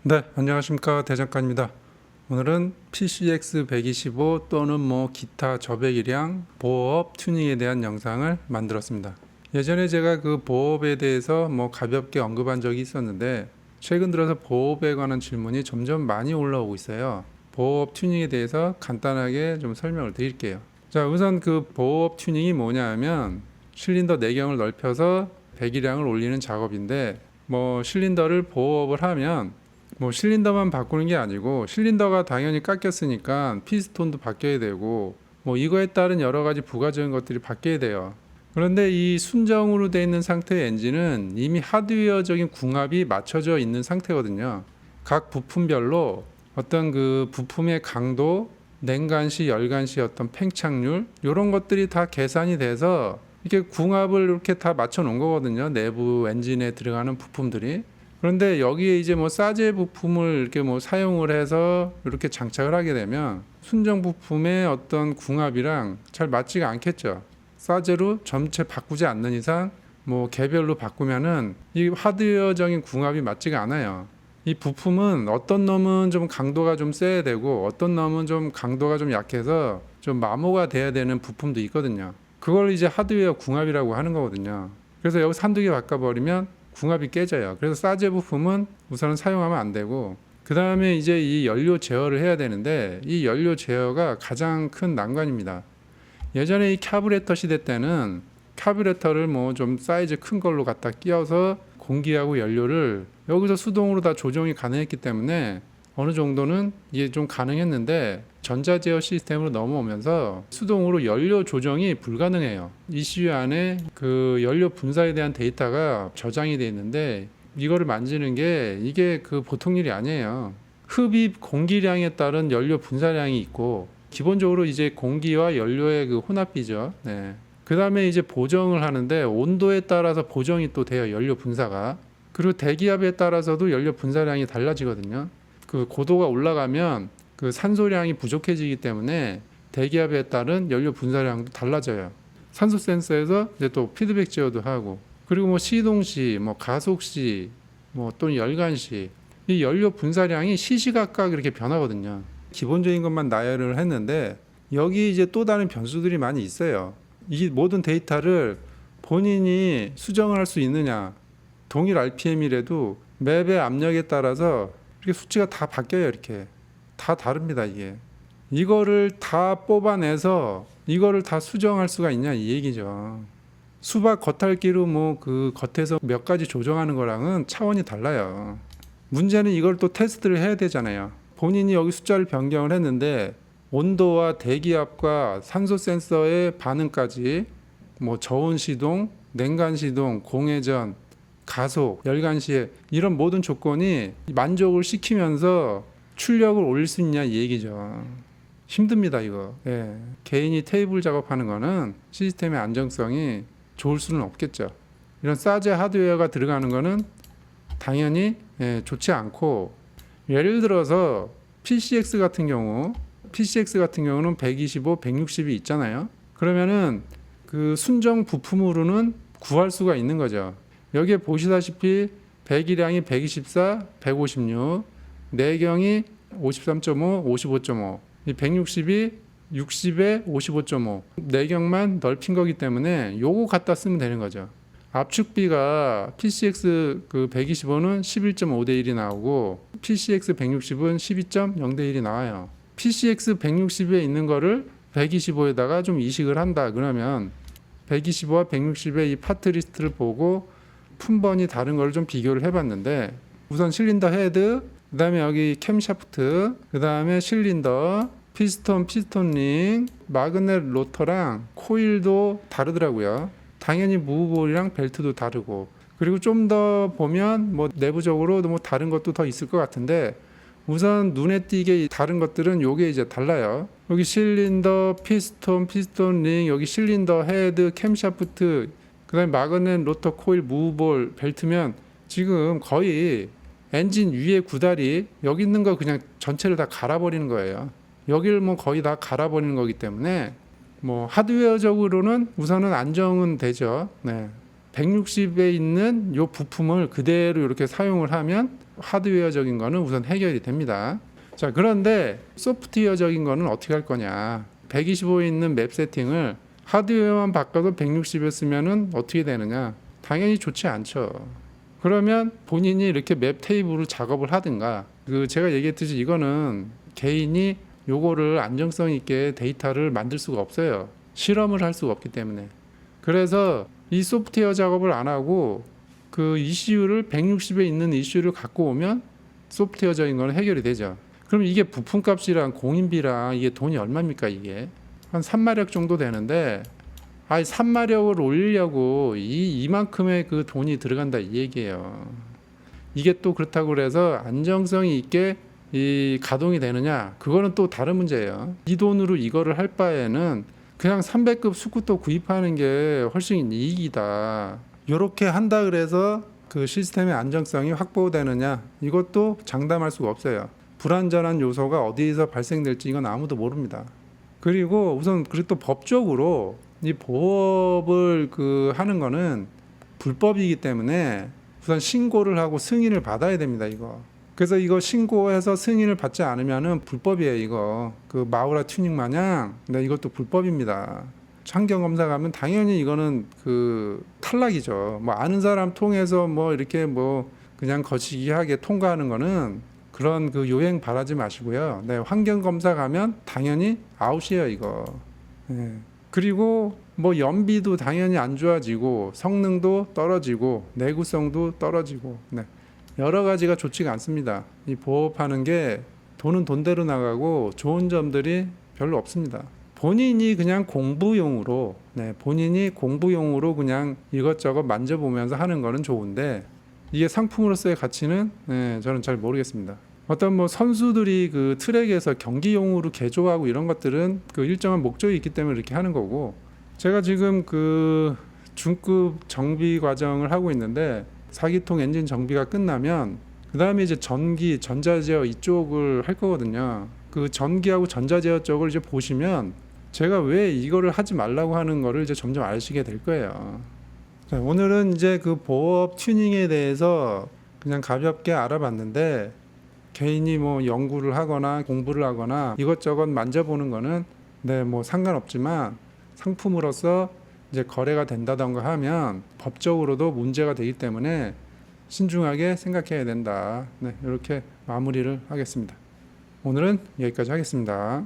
네, 안녕하십니까. 대장간입니다. 오늘은 PCX125 또는 기타 저배기량 보호업 튜닝에 대한 영상을 만들었습니다. 예전에 제가 그 보호업에 대해서 가볍게 언급한 적이 있었는데 최근 들어서 보호업에 관한 질문이 점점 많이 올라오고 있어요. 보호업 튜닝에 대해서 간단하게 좀 설명을 드릴게요. 자, 우선 그 보호업 튜닝이 뭐냐 하면 실린더 내경을 넓혀서 배기량을 올리는 작업인데 실린더를 보호업을 하면 실린더만 바꾸는 게 아니고 실린더가 당연히 깎였으니까 피스톤도 바뀌어야 되고 이거에 따른 여러 가지 부가적인 것들이 바뀌어야 돼요. 그런데 이 순정으로 되어 있는 상태의 엔진은 이미 하드웨어적인 궁합이 맞춰져 있는 상태거든요. 각 부품별로 어떤 그 부품의 강도, 냉간시, 열간시 어떤 팽창률 이런 것들이 다 계산이 돼서 이렇게 궁합을 이렇게 다 맞춰 놓은 거거든요. 내부 엔진에 들어가는 부품들이. 그런데 여기에 이제 사제 부품을 이렇게 사용을 해서 이렇게 장착을 하게 되면 순정 부품의 어떤 궁합이랑 잘 맞지가 않겠죠. 사제로 전체 바꾸지 않는 이상 개별로 바꾸면은 이 하드웨어적인 궁합이 맞지가 않아요. 이 부품은 어떤 놈은 좀 강도가 좀 세야 되고 어떤 놈은 좀 강도가 좀 약해서 좀 마모가 돼야 되는 부품도 있거든요. 그걸 이제 하드웨어 궁합이라고 하는 거거든요. 그래서 여기서 한두 개 바꿔버리면 궁합이 깨져요. 그래서 사제 부품은 우선은 사용하면 안 되고 그 다음에 이제 이 연료 제어를 해야 되는데 이 연료 제어가 가장 큰 난관입니다. 예전에 이 카브레터 시대 때는 카브레터를 좀 사이즈 큰 걸로 갖다 끼워서 공기하고 연료를 여기서 수동으로 다 조정이 가능했기 때문에 어느 정도는 이게 좀 가능했는데 전자제어 시스템으로 넘어오면서 수동으로 연료 조정이 불가능해요. ECU 안에 그 연료 분사에 대한 데이터가 저장이 되어 있는데 이거를 만지는 게 이게 그 보통 일이 아니에요. 흡입 공기량에 따른 연료 분사량이 있고 기본적으로 이제 공기와 연료의 그 혼합비죠. 네. 그 다음에 이제 보정을 하는데 온도에 따라서 보정이 또 돼요. 연료 분사가. 그리고 대기압에 따라서도 연료 분사량이 달라지거든요. 그 고도가 올라가면 그 산소량이 부족해지기 때문에 대기압에 따른 연료 분사량도 달라져요. 산소 센서에서 이제 또 피드백 제어도 하고 그리고 시동시, 가속시, 또는 열간시 이 연료 분사량이 시시각각 이렇게 변하거든요. 기본적인 것만 나열을 했는데 여기 이제 또 다른 변수들이 많이 있어요. 이 모든 데이터를 본인이 수정을 할 수 있느냐. 동일 RPM이라도 맵의 압력에 따라서 이렇게 수치가 다 바뀌어요. 이렇게 다 다릅니다. 이거를 다 뽑아내서 이거를 다 수정할 수가 있냐 이 얘기죠. 수박 겉핥기로 그 겉에서 몇 가지 조정하는 거랑은 차원이 달라요. 문제는 이걸 또 테스트를 해야 되잖아요. 본인이 여기 숫자를 변경을 했는데 온도와 대기압과 산소 센서의 반응까지 저온 시동, 냉간 시동, 공회전, 가속, 열간 시에 이런 모든 조건이 만족을 시키면서 출력을 올릴 수 있냐 이 얘기죠. 힘듭니다 이거. 예. 개인이 테이블 작업하는 거는 시스템의 안정성이 좋을 수는 없겠죠. 이런 사제 하드웨어가 들어가는 거는 당연히 좋지 않고 예를 들어서 PCX 같은 경우는 125, 160이 있잖아요. 그러면은 그 순정 부품으로는 구할 수가 있는 거죠. 여기에 보시다시피 배기량이 124, 156, 내경이 53.5, 55.5, 이 160이 60에 55.5 내경만 넓힌 거기 때문에 요거 갖다 쓰면 되는 거죠. 압축비가 PCX 그 125는 11.5대 1이 나오고 PCX 160은 12.0대 1이 나와요. PCX 160에 있는 거를 125에다가 좀 이식을 한다 그러면 125와 160의 이 파트 리스트를 보고 품번이 다른 걸 좀 비교를 해봤는데 우선 실린더 헤드, 그 다음에 여기 캠샤프트, 그 다음에 실린더, 피스톤 링, 마그넷 로터랑 코일도 다르더라고요. 당연히 무브볼이랑 벨트도 다르고 그리고 좀 더 보면 내부적으로 다른 것도 더 있을 것 같은데 우선 눈에 띄게 다른 것들은 요게 이제 달라요. 여기 실린더, 피스톤 링, 여기 실린더 헤드, 캠샤프트, 그 다음에 마그넷 로터 코일 무브볼 벨트면 지금 거의 엔진 위에 구다리 여기 있는 거 그냥 전체를 다 갈아버리는 거예요. 여기를 거의 다 갈아버리는 거기 때문에 하드웨어적으로는 우선은 안정은 되죠. 네. 160에 있는 요 부품을 그대로 이렇게 사용을 하면 하드웨어적인 거는 우선 해결이 됩니다. 자, 그런데 소프트웨어적인 거는 어떻게 할 거냐. 125에 있는 맵 세팅을 하드웨어만 바꿔서 160에 쓰면은 어떻게 되느냐. 당연히 좋지 않죠. 그러면 본인이 이렇게 맵 테이블을 작업을 하든가, 제가 얘기했듯이 이거는 개인이 요거를 안정성 있게 데이터를 만들 수가 없어요. 실험을 할 수가 없기 때문에. 그래서 이 소프트웨어 작업을 안 하고 그 이슈를 160에 있는 이슈를 갖고 오면 소프트웨어적인 거는 해결이 되죠. 그럼 이게 부품값이랑 공인비랑 이게 돈이 얼마입니까? 이게 한 3마력 정도 되는데, 3마력을 올리려고 이만큼의 그 돈이 들어간다 이 얘기예요. 이게 또 그렇다고 그래서 안정성이 있게 이 가동이 되느냐, 그거는 또 다른 문제예요. 이 돈으로 이거를 할 바에는 그냥 300급 스쿠터 구입하는 게 훨씬 이익이다. 이렇게 한다 그래서 그 시스템의 안정성이 확보되느냐, 이것도 장담할 수가 없어요. 불안전한 요소가 어디에서 발생될지 이건 아무도 모릅니다. 그리고 우선 그리고 또 법적으로 이 보호업을 하는 거는 불법이기 때문에 우선 신고를 하고 승인을 받아야 됩니다. 이거. 그래서 이거 신고해서 승인을 받지 않으면은 불법이에요. 이거 마우라 튜닝 마냥. 근데 이것도 불법입니다. 환경 검사 가면 당연히 이거는 탈락이죠. 뭐 아는 사람 통해서 뭐 이렇게 뭐 그냥 거시기하게 통과하는 거는 그런 요행 바라지 마시고요. 네, 환경 검사 가면 당연히 아웃이에요. 이거. 네. 그리고 뭐 연비도 당연히 안 좋아지고 성능도 떨어지고 내구성도 떨어지고, 네. 여러 가지가 좋지가 않습니다. 이 보호하는 게 돈은 돈대로 나가고 좋은 점들이 별로 없습니다. 본인이 그냥 공부용으로, 본인이 공부용으로 그냥 이것저것 만져보면서 하는 거는 좋은데, 이게 상품으로서의 가치는 저는 잘 모르겠습니다. 어떤 뭐 선수들이 트랙에서 경기용으로 개조하고 이런 것들은 일정한 목적이 있기 때문에 이렇게 하는 거고, 제가 지금 중급 정비 과정을 하고 있는데 4기통 엔진 정비가 끝나면 그 다음에 이제 전기, 전자제어 이쪽을 할 거거든요. 그 전기하고 전자제어 쪽을 이제 보시면 제가 왜 이거를 하지 말라고 하는 거를 이제 점점 아시게 될 거예요. 자, 오늘은 이제 보호업 튜닝에 대해서 그냥 가볍게 알아봤는데, 개인이 뭐 연구를 하거나 공부를 하거나 이것저것 만져보는 거는 뭐 상관없지만 상품으로서 이제 거래가 된다던가 하면 법적으로도 문제가 되기 때문에 신중하게 생각해야 된다. 이렇게 마무리를 하겠습니다. 오늘은 여기까지 하겠습니다.